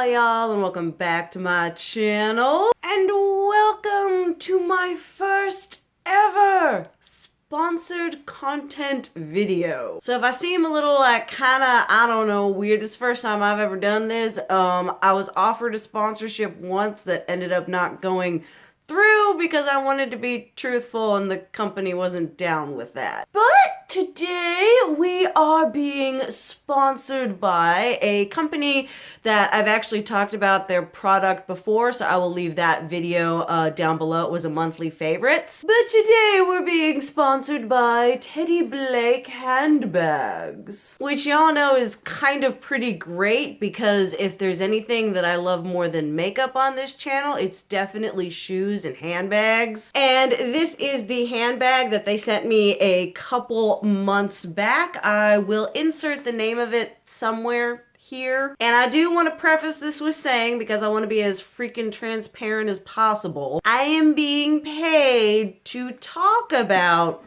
Aloha y'all, and welcome back to my channel. And welcome to my first ever sponsored content video. So if I seem a little like kinda, I don't know, weird, this is the first time I've ever done this. I was offered a sponsorship once that ended up not going through because I wanted to be truthful and the company wasn't down with that. But today we are being sponsored by a company that I've actually talked about their product before, so I will leave that video down below. It was a monthly favorites. But today we're being sponsored by Teddy Blake Handbags, which y'all know is kind of pretty great because if there's anything that I love more than makeup on this channel, it's definitely shoes and handbags. And this is the handbag that they sent me a couple months back. I will insert the name of it somewhere here. And I do want to preface this with saying, because I want to be as freaking transparent as possible, I am being paid to talk about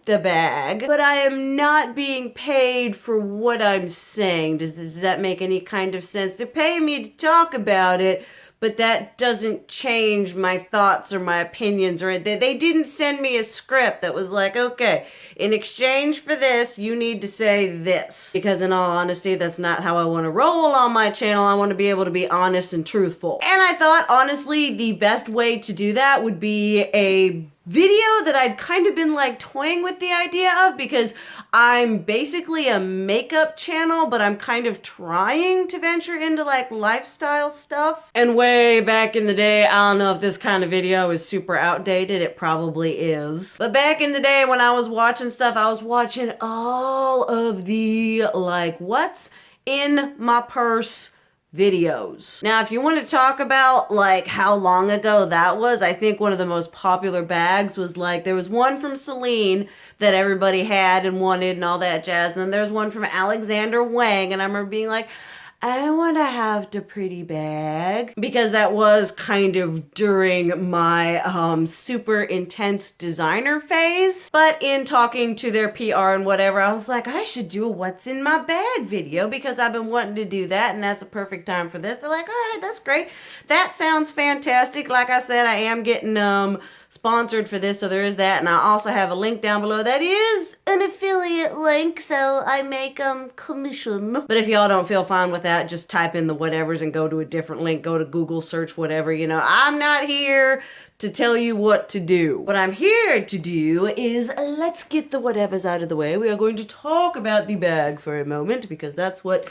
the bag, but I am not being paid for what I'm saying. Does that make any kind of sense? They're paying me to talk about it, but that doesn't change my thoughts or my opinions or anything. They didn't send me a script that was like, okay, in exchange for this, you need to say this. Because in all honesty, that's not how I want to roll on my channel. I want to be able to be honest and truthful. And I thought, honestly, the best way to do that would be a video that I'd kind of been like toying with the idea of, because I'm basically a makeup channel, but I'm kind of trying to venture into like lifestyle stuff. And way back in the day, I don't know if this kind of video is super outdated, it probably is. But back in the day when I was watching stuff, I was watching all of the like what's in my purse videos. Now, if you want to talk about like how long ago that was, I think one of the most popular bags was like, there was one from Celine that everybody had and wanted and all that jazz. And then there's one from Alexander Wang. And I remember being like, I want to have the pretty bag, because that was kind of during my super intense designer phase. But in talking to their PR and whatever, I was like, I should do a what's in my bag video because I've been wanting to do that, and that's a perfect time for this. They're like, all right, that's great. That sounds fantastic. Like I said, I am getting sponsored for this, so there is that. And I also have a link down below that is an affiliate link, so I make commission. But if y'all don't feel fine with that, just type in the whatevers and go to a different link. Go to Google, search whatever. You know, I'm not here to tell you what to do. What I'm here to do is let's get the whatevers out of the way. We are going to talk about the bag for a moment, because that's what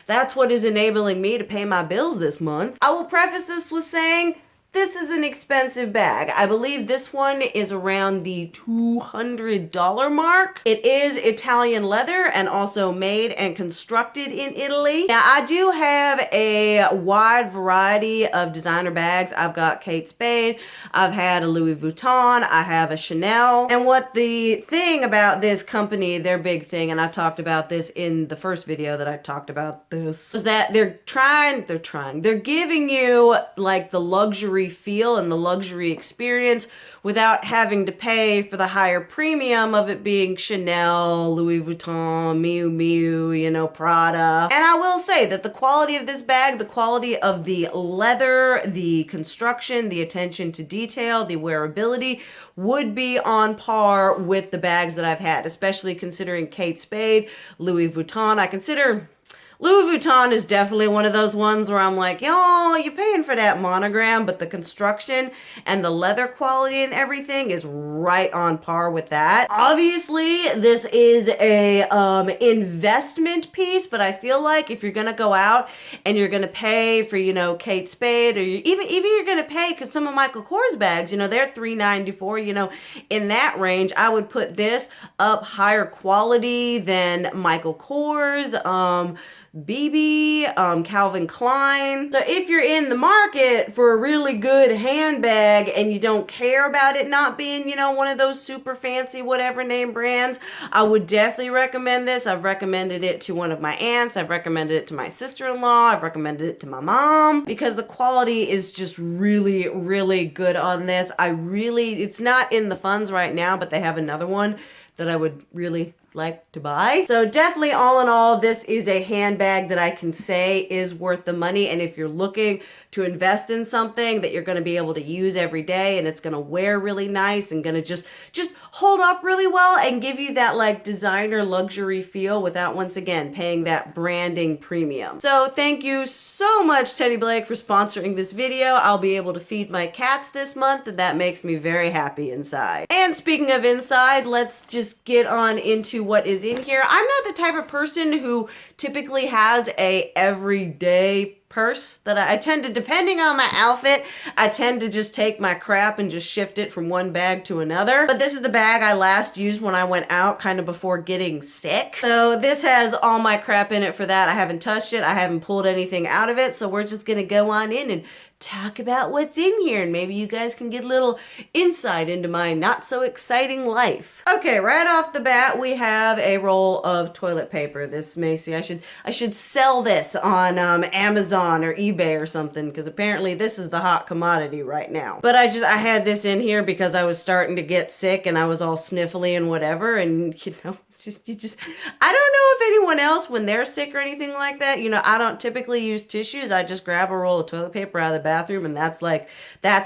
is enabling me to pay my bills this month. I will preface this with saying, this is an expensive bag. I believe this one is around the $200 mark. It is Italian leather and also made and constructed in Italy. Now, I do have a wide variety of designer bags. I've got Kate Spade, I've had a Louis Vuitton, I have a Chanel. And what the thing about this company, their big thing, and I talked about this in the first video that I talked about this, is that they're giving you like the luxury feel and the luxury experience without having to pay for the higher premium of it being Chanel, Louis Vuitton, Miu Miu, you know, Prada. And I will say that the quality of this bag, the quality of the leather, the construction, the attention to detail, the wearability would be on par with the bags that I've had, especially considering Kate Spade, Louis Vuitton. I consider Louis Vuitton is definitely one of those ones where I'm like, yo, you're paying for that monogram, but the construction and the leather quality and everything is right on par with that. Obviously, this is a investment piece, but I feel like if you're gonna go out and you're gonna pay for, you know, Kate Spade, or even you're gonna pay, because some of Michael Kors bags, you know, they're $394, you know, in that range, I would put this up higher quality than Michael Kors, BB, Calvin Klein. So if you're in the market for a really good handbag and you don't care about it not being, you know, one of those super fancy whatever name brands, I would definitely recommend this. I've recommended it to one of my aunts. I've recommended it to my sister-in-law. I've recommended it to my mom, because the quality is just really, really good on this. It's not in the funds right now, but they have another one that I would really like to buy. So definitely all in all, this is a handbag that I can say is worth the money. And if you're looking to invest in something that you're going to be able to use every day and it's going to wear really nice and going to just hold up really well and give you that like designer luxury feel without once again paying that branding premium. So thank you so much, Teddy Blake, for sponsoring this video. I'll be able to feed my cats this month and that makes me very happy inside. And speaking of inside, let's just get on into what is in here. I'm not the type of person who typically has a everyday purse that I tend to, depending on my outfit, I tend to just take my crap and just shift it from one bag to another. But this is the bag I last used when I went out kind of before getting sick. So this has all my crap in it for that. I haven't touched it. I haven't pulled anything out of it. So we're just gonna go on in and talk about what's in here and maybe you guys can get a little insight into my not so exciting life. Okay, right off the bat we have a roll of toilet paper. This Macy, I should sell this on Amazon or eBay or something because apparently this is the hot commodity right now. But I had this in here because I was starting to get sick and I was all sniffly and whatever, and you know, I don't know if anyone else, when they're sick or anything like that, you know, I don't typically use tissues. I just grab a roll of toilet paper out of the bathroom and that's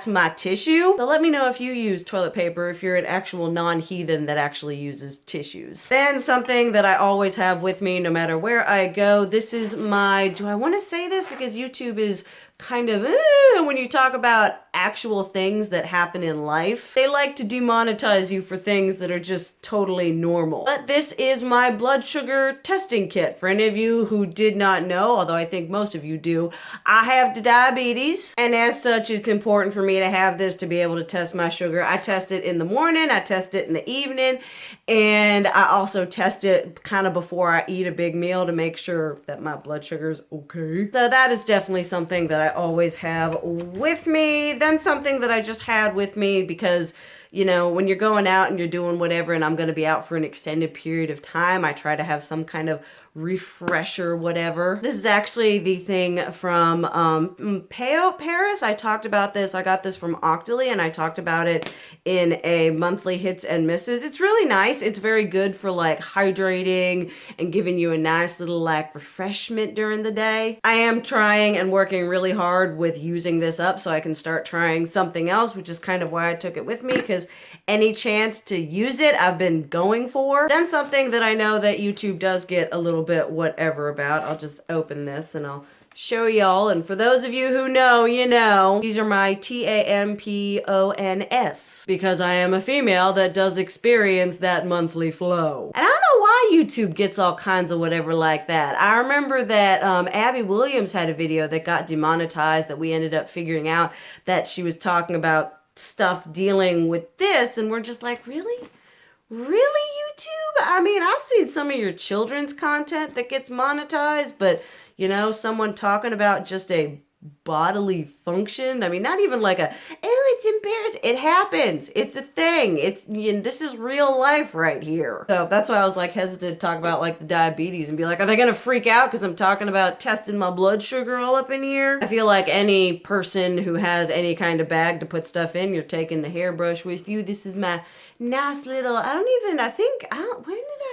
my tissue. So let me know if you use toilet paper, if you're an actual non-heathen that actually uses tissues. Then something that I always have with me no matter where I go, this is my, do I want to say this because YouTube is kind of, when you talk about actual things that happen in life, they like to demonetize you for things that are just totally normal. But this is my blood sugar testing kit. For any of you who did not know, although I think most of you do, I have diabetes, and as such it's important for me to have this to be able to test my sugar. I test it in the morning, I test it in the evening, and I also test it kind of before I eat a big meal to make sure that my blood sugar is okay. So that is definitely something that I always have with me. Then something that I just had with me because, you know, when you're going out and you're doing whatever and I'm going to be out for an extended period of time, I try to have some kind of refresher, whatever. This is actually the thing from Paris. I talked about this. I got this from Octoly and I talked about it in a monthly hits and misses. It's really nice. It's very good for like hydrating and giving you a nice little like refreshment during the day. I am trying and working really hard with using this up so I can start trying something else, which is kind of why I took it with me, because any chance to use it I've been going for. Then something that I know that YouTube does get a little bit whatever about, I'll just open this and I'll show y'all. And for those of you who know, you know, these are my tampons because I am a female that does experience that monthly flow. And I don't know why YouTube gets all kinds of whatever like that. I remember that Abby Williams had a video that got demonetized that we ended up figuring out that she was talking about stuff dealing with this, and we're just like, really? Really, YouTube? I mean, I've seen some of your children's content that gets monetized, but, you know, someone talking about just a bodily function. I mean, not even like a, oh, it's embarrassing. It happens. It's a thing. It's, you know, this is real life right here. So that's why I was like hesitant to talk about like the diabetes and be like, are they going to freak out because I'm talking about testing my blood sugar all up in here? I feel like any person who has any kind of bag to put stuff in, you're taking the hairbrush with you. This is my nice little, when did I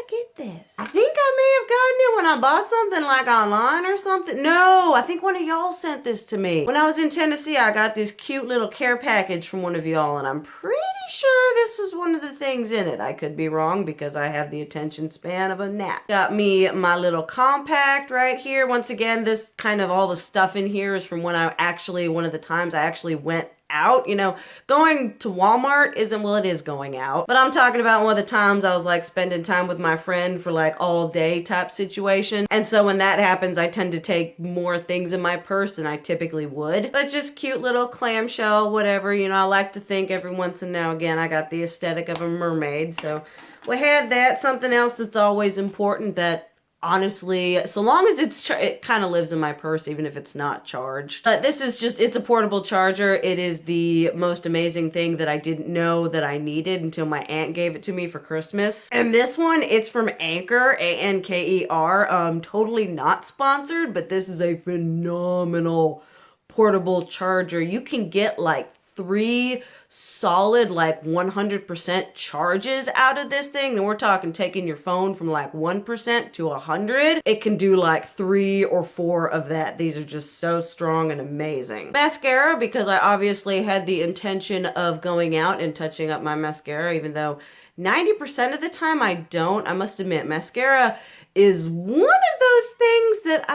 get this? I think I may have gotten it when I bought something like online or something. No, I think one of y'all sent this to me. When I was in Tennessee, I got this cute little care package from one of y'all, and I'm pretty sure this was one of the things in it. I could be wrong because I have the attention span of a gnat. Got me my little compact right here. Once again, this kind of all the stuff in here is from when one of the times I actually went out. You know, going to Walmart isn't, well, it is going out, but I'm talking about one of the times I was like spending time with my friend for like all day type situation. And so when that happens, I tend to take more things in my purse than I typically would, but just cute little clamshell, whatever. You know, I like to think every once and now again, I got the aesthetic of a mermaid. So we had that. Something else that's always important that, honestly, so long as it kind of lives in my purse, even if it's not charged. But this is just, it's a portable charger. It is the most amazing thing that I didn't know that I needed until my aunt gave it to me for Christmas. And this one, it's from Anker, A-N-K-E-R. Totally not sponsored, but this is a phenomenal portable charger. You can get like 3 solid like 100% charges out of this thing, then we're talking taking your phone from like 1% to 100. It can do like 3 or 4 of that. These are just so strong and amazing. Mascara, because I obviously had the intention of going out and touching up my mascara, even though 90% of the time I don't. I must admit, mascara is one of those things that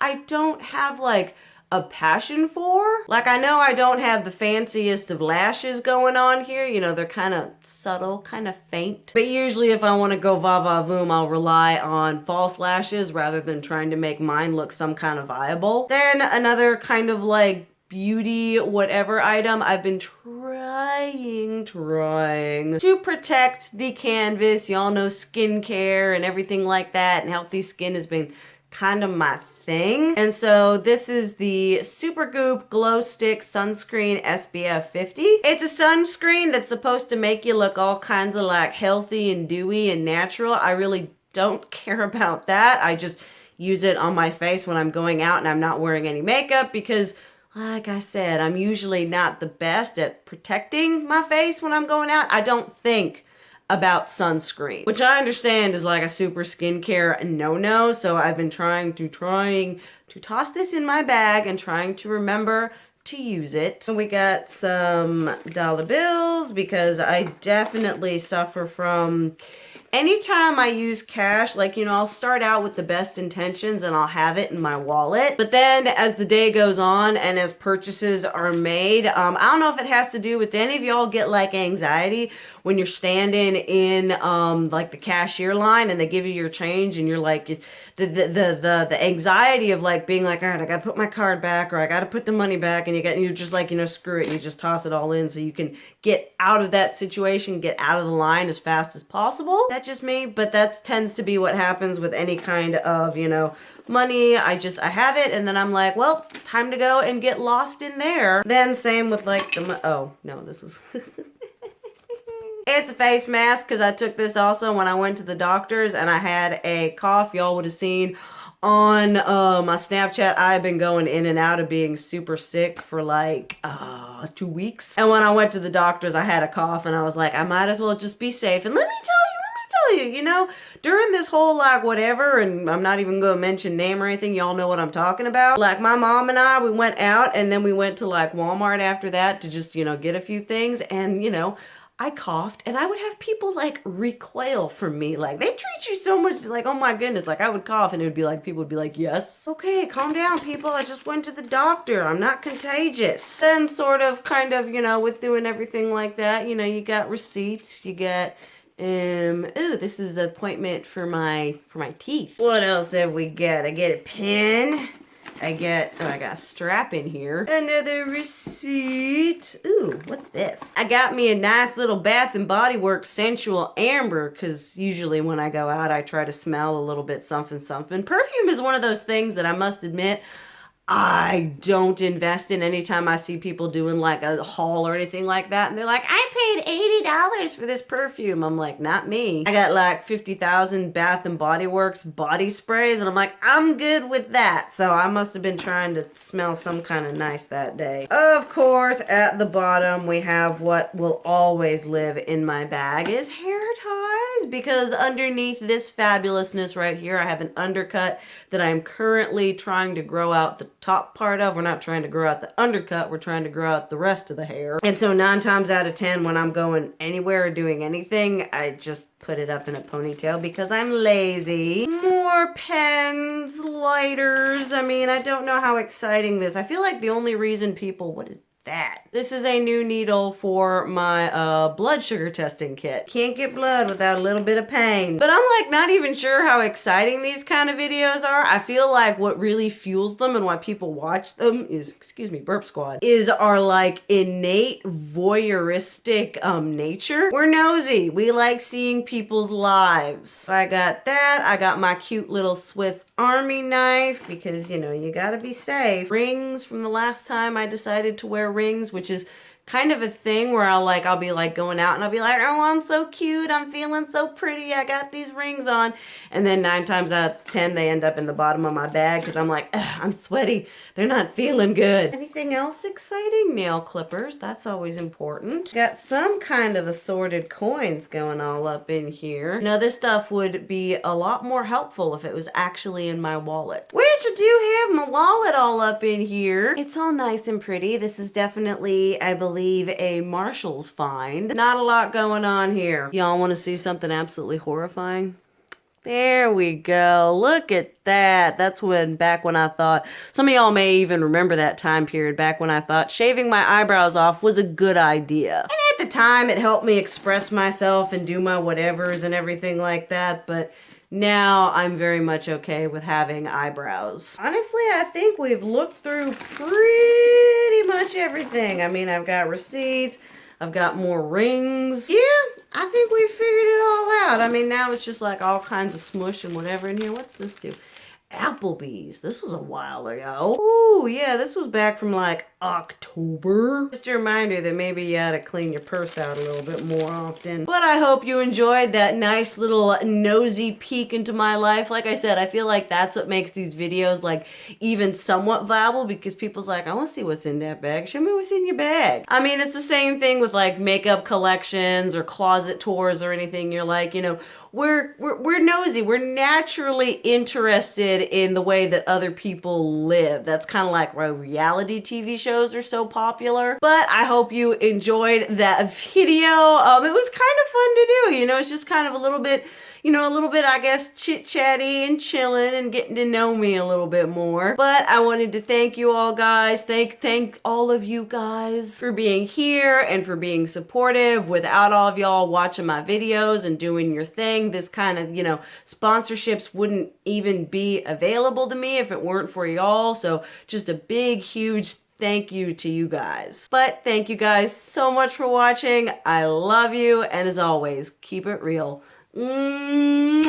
I don't have like a passion for. Like, I know I don't have the fanciest of lashes going on here. You know, they're kind of subtle, kind of faint. But usually if I want to go va-va-voom, I'll rely on false lashes rather than trying to make mine look some kind of viable. Then another kind of like beauty whatever item, I've been trying to protect the canvas. Y'all know skincare and everything like that, and healthy skin has been kind of my thing. And so this is the Supergoop Glow Stick Sunscreen SPF 50. It's a sunscreen that's supposed to make you look all kinds of like healthy and dewy and natural. I really don't care about that. I just use it on my face when I'm going out and I'm not wearing any makeup, because like I said, I'm usually not the best at protecting my face when I'm going out. I don't think about sunscreen, which I understand is like a super skincare no-no. So I've been trying to toss this in my bag and trying to remember to use it. And we got some dollar bills, because I definitely suffer from anytime I use cash, like, you know, I'll start out with the best intentions and I'll have it in my wallet. But then as the day goes on and as purchases are made, I don't know if it has to do with, any of y'all get like anxiety when you're standing in like the cashier line and they give you your change and you're like, the anxiety of like being like, all right, I gotta put my card back, or I gotta put the money back, and you're just like, you know, screw it, and you just toss it all in so you can get out of that situation, get out of the line as fast as possible. That's just me, but that tends to be what happens with any kind of, you know, money. I have it, and then I'm like, well, time to go and get lost in there. Then same with like oh no, this was it's a face mask, because I took this also when I went to the doctor's and I had a cough. Y'all would have seen on my Snapchat, I've been going in and out of being super sick for like 2 weeks. And when I went to the doctor's, I had a cough and I was like, I might as well just be safe. And let me tell you, you know, during this whole like whatever, and I'm not even gonna mention name or anything, y'all know what I'm talking about. Like my mom and I, we went out and then we went to like Walmart after that to just, you know, get a few things. And, you know, I coughed and I would have people like recoil from me. Like, they treat you so much like, oh my goodness, like I would cough and it would be like, people would be like, yes, okay, calm down people, I just went to the doctor, I'm not contagious. Then sort of kind of, you know, with doing everything like that, you know, you got receipts, you got ooh, this is the appointment for my teeth. What else have we got? I get a pen. I got a strap in here. Another receipt. Ooh, what's this? I got me a nice little Bath and Body Works Sensual Amber, because usually when I go out, I try to smell a little bit something. Perfume is one of those things that I must admit, I don't invest in. Anytime I see people doing like a haul or anything like that, and they're like, I paid $80 for this perfume. I'm like, not me. I got like 50,000 Bath and Body Works body sprays, and I'm like, I'm good with that. So I must have been trying to smell some kind of nice that day. Of course, at the bottom, we have what will always live in my bag is hair ties, because underneath this fabulousness right here, I have an undercut that I'm currently trying to grow out the top part of. We're not trying to grow out the undercut, we're trying to grow out the rest of the hair. And so 9 times out of 10 when I'm going anywhere or doing anything, I just put it up in a ponytail because I'm lazy. More pens, lighters. I mean, I don't know how exciting this. I feel like the only reason people, what is that? This is a new needle for my blood sugar testing kit. Can't get blood without a little bit of pain. But I'm like not even sure how exciting these kind of videos are. I feel like what really fuels them and why people watch them is, excuse me, burp squad, is our like innate voyeuristic nature. We're nosy. We like seeing people's lives. So I got that. I got my cute little Swiss Army knife because, you know, you gotta be safe. Rings from the last time I decided to wear rings, which is kind of a thing where I'll be like going out and I'll be like, oh, I'm so cute, I'm feeling so pretty, I got these rings on. And then 9 times out of 10, they end up in the bottom of my bag because I'm like, I'm sweaty, they're not feeling good. Anything else exciting? Nail clippers, that's always important. Got some kind of assorted coins going all up in here. You know, this stuff would be a lot more helpful if it was actually in my wallet. Which I do have my wallet all up in here. It's all nice and pretty. This is definitely, I believe, a Marshall's find. Not a lot going on here. Y'all want to see something absolutely horrifying? There we go. Look at that. That's back when I thought, some of y'all may even remember that time period back when I thought shaving my eyebrows off was a good idea. And at the time, it helped me express myself and do my whatevers and everything like that, but now I'm very much okay with having eyebrows. Honestly, I think we've looked through pretty much everything. I mean, I've got receipts, I've got more rings. Yeah, I think we figured it all out. I mean, now it's just like all kinds of smush and whatever in here. What's this do? Applebee's. This was a while ago. Ooh, yeah, this was back from like October. Just a reminder that maybe you ought to clean your purse out a little bit more often. But I hope you enjoyed that nice little nosy peek into my life. Like I said, I feel like that's what makes these videos like even somewhat viable, because people's like, I want to see what's in that bag. Show me what's in your bag. I mean, it's the same thing with like makeup collections or closet tours or anything. You're like, you know, we're nosy. We're naturally interested in the way that other people live. That's kind of like why reality TV shows are so popular. But I hope you enjoyed that video. It was kind of fun to do. You know, it's just kind of a little bit, I guess, chit-chatty and chilling and getting to know me a little bit more. But I wanted to thank you all, guys. Thank all of you guys for being here and for being supportive. Without all of y'all watching my videos and doing your thing, this kind of, sponsorships wouldn't even be available to me if it weren't for y'all. So just a big, huge thank you to you guys. But thank you guys so much for watching. I love you. And as always, keep it real. Mwah!